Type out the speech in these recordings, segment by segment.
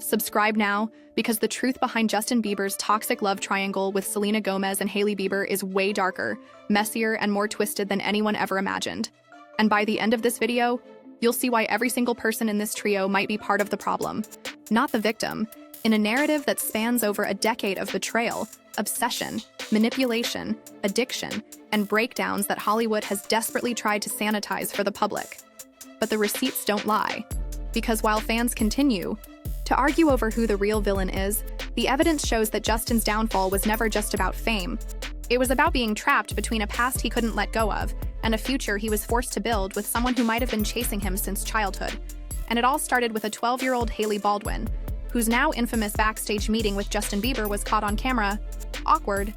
Subscribe now, because the truth behind Justin Bieber's toxic love triangle with Selena Gomez and Hailey Bieber is way darker, messier, and more twisted than anyone ever imagined. And by the end of this video, you'll see why every single person in this trio might be part of the problem, not the victim, in a narrative that spans over a decade of betrayal, obsession, manipulation, addiction, and breakdowns that Hollywood has desperately tried to sanitize for the public. But the receipts don't lie, because while fans continue to argue over who the real villain is, the evidence shows that Justin's downfall was never just about fame. It was about being trapped between a past he couldn't let go of and a future he was forced to build with someone who might have been chasing him since childhood. And it all started with a 12-year-old Hailey Baldwin, whose now infamous backstage meeting with Justin Bieber was caught on camera. Awkward,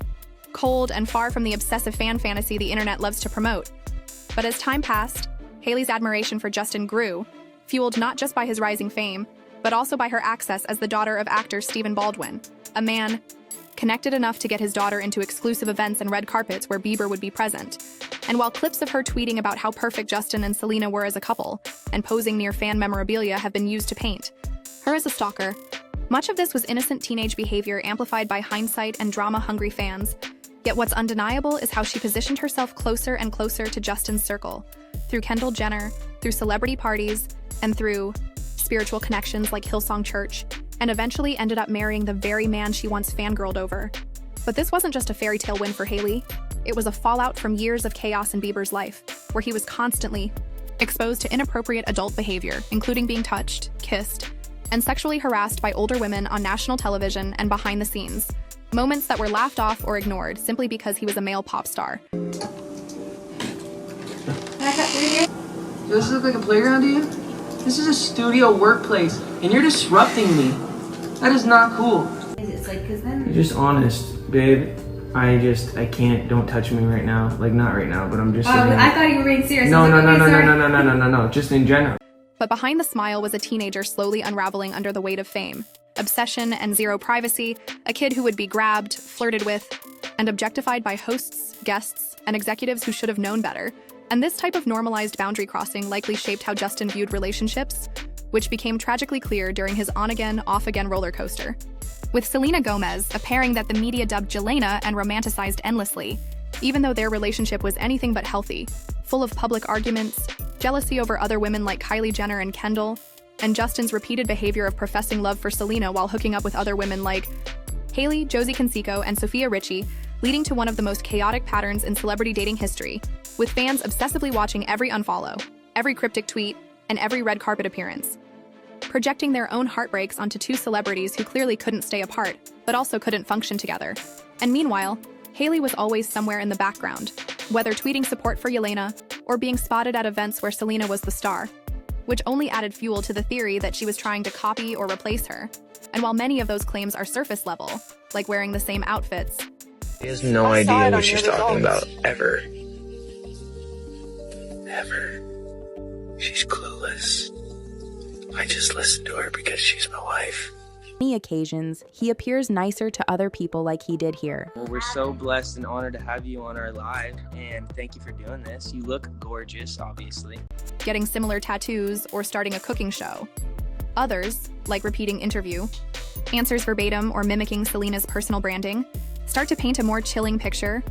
cold, and far from the obsessive fan fantasy the internet loves to promote. But as time passed, Hailey's admiration for Justin grew, fueled not just by his rising fame, but also by her access as the daughter of actor Stephen Baldwin, a man connected enough to get his daughter into exclusive events and red carpets where Bieber would be present. And while clips of her tweeting about how perfect Justin and Selena were as a couple, and posing near fan memorabilia have been used to paint her as a stalker, much of this was innocent teenage behavior amplified by hindsight and drama-hungry fans. Yet what's undeniable is how she positioned herself closer and closer to Justin's circle, through Kendall Jenner, through celebrity parties, and through spiritual connections like Hillsong Church, and eventually ended up marrying the very man she once fangirled over. But this wasn't just a fairy tale win for Hailey. It was a fallout from years of chaos in Bieber's life, where he was constantly exposed to inappropriate adult behavior, including being touched, kissed, and sexually harassed by older women on national television and behind the scenes, moments that were laughed off or ignored simply because he was a male pop star. Does this look like a playground to you? This is a studio workplace, and you're disrupting me. That is not cool. It's like, cause then... You're just honest, babe. I can't, don't touch me right now. Like, not right now, but I'm just saying. I thought you were being serious. No, just in general. But behind the smile was a teenager slowly unraveling under the weight of fame, obsession, and zero privacy, a kid who would be grabbed, flirted with, and objectified by hosts, guests, and executives who should have known better. And this type of normalized boundary crossing likely shaped how Justin viewed relationships, which became tragically clear during his on-again, off-again roller coaster. With Selena Gomez, a pairing that the media dubbed Jelena and romanticized endlessly, even though their relationship was anything but healthy, full of public arguments, jealousy over other women like Kylie Jenner and Kendall, and Justin's repeated behavior of professing love for Selena while hooking up with other women like Hailey, Josie Canseco, and Sofia Richie, leading to one of the most chaotic patterns in celebrity dating history, with fans obsessively watching every unfollow, every cryptic tweet, and every red carpet appearance, projecting their own heartbreaks onto two celebrities who clearly couldn't stay apart, but also couldn't function together. And meanwhile, Hailey was always somewhere in the background, whether tweeting support for Jelena or being spotted at events where Selena was the star, which only added fuel to the theory that she was trying to copy or replace her. And while many of those claims are surface level, like wearing the same outfits, he has no idea what she's talking about, ever. Ever. She's clueless. I just listen to her because she's my wife. On many occasions, he appears nicer to other people like he did here. Well, we're so blessed and honored to have you on our live, and thank you for doing this. You look gorgeous, obviously. getting similar tattoos, or starting a cooking show. Others, like repeating interview answers verbatim or mimicking Selena's personal branding, start to paint a more chilling picture.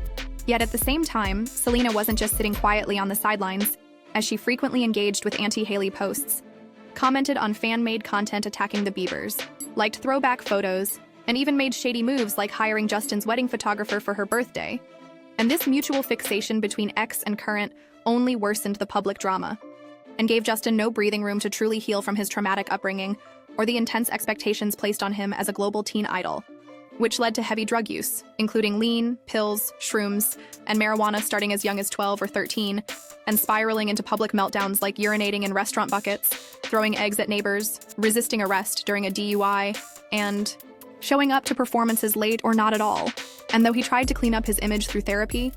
Yet at the same time, Selena wasn't just sitting quietly on the sidelines, as she frequently engaged with anti-Hailey posts, commented on fan-made content attacking the Biebers, liked throwback photos, and even made shady moves like hiring Justin's wedding photographer for her birthday. And this mutual fixation between ex and current only worsened the public drama, and gave Justin no breathing room to truly heal from his traumatic upbringing or the intense expectations placed on him as a global teen idol, which led to heavy drug use, including lean, pills, shrooms, and marijuana starting as young as 12 or 13, and spiraling into public meltdowns like urinating in restaurant buckets, throwing eggs at neighbors, resisting arrest during a DUI, and showing up to performances late or not at all. And though he tried to clean up his image through therapy,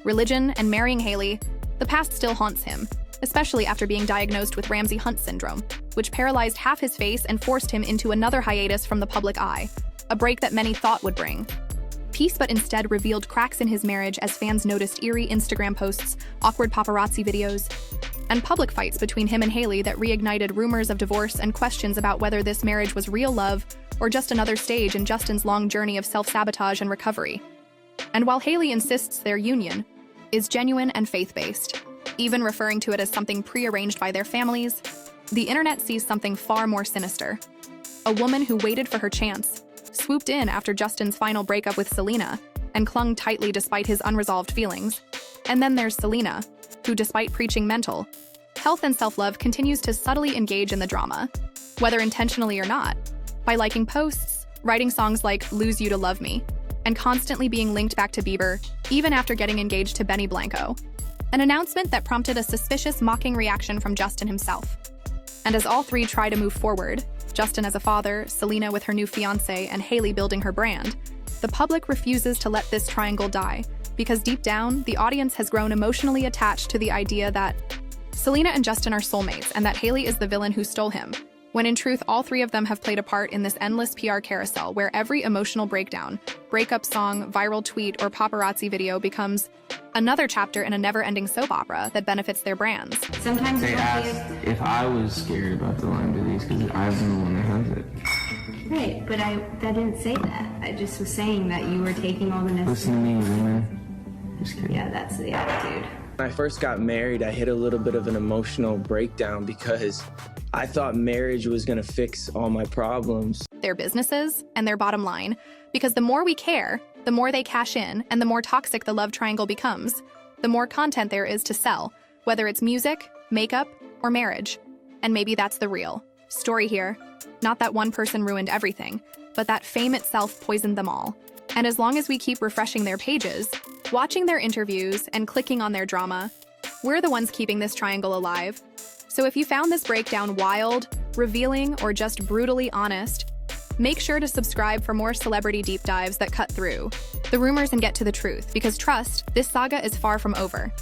religion, and marrying Hailey, the past still haunts him, especially after being diagnosed with Ramsay-Hunt syndrome, which paralyzed half his face and forced him into another hiatus from the public eye, a break that many thought would bring peace, but instead revealed cracks in his marriage as fans noticed eerie Instagram posts, awkward paparazzi videos, and public fights between him and Hailey that reignited rumors of divorce and questions about whether this marriage was real love or just another stage in Justin's long journey of self-sabotage and recovery. And while Hailey insists their union is genuine and faith-based, even referring to it as something prearranged by their families, the internet sees something far more sinister. A woman who waited for her chance, swooped in after Justin's final breakup with Selena, and clung tightly despite his unresolved feelings. And then there's Selena, who, despite preaching mental health and self-love, continues to subtly engage in the drama, whether intentionally or not, by liking posts, writing songs like Lose You to Love Me, and constantly being linked back to Bieber, even after getting engaged to Benny Blanco. An announcement that prompted a suspicious, mocking reaction from Justin himself. And as all three try to move forward, Justin as a father, Selena with her new fiancé, and Hailey building her brand, the public refuses to let this triangle die, because deep down, the audience has grown emotionally attached to the idea that Selena and Justin are soulmates and that Hailey is the villain who stole him, when in truth, all three of them have played a part in this endless PR carousel where every emotional breakdown, breakup song, viral tweet, or paparazzi video becomes another chapter in a never-ending soap opera that benefits their brands. Sometimes They it's asked if I was scared about the Lyme disease because I'm the one that has it. right, but I didn't say that. I just was saying that you were taking all the Listen to necessary. me, woman. Just kidding. Yeah, that's the attitude. When I first got married, I hit a little bit of an emotional breakdown because I thought marriage was going to fix all my problems. Their businesses, and their bottom line, because the more we care, the more they cash in, and the more toxic the love triangle becomes, the more content there is to sell, whether it's music, makeup, or marriage. And maybe that's the real story here. Not that one person ruined everything, but that fame itself poisoned them all. And as long as we keep refreshing their pages, watching their interviews, and clicking on their drama, we're the ones keeping this triangle alive. So if you found this breakdown wild, revealing, or just brutally honest, make sure to subscribe for more celebrity deep dives that cut through the rumors and get to the truth, because trust, this saga is far from over.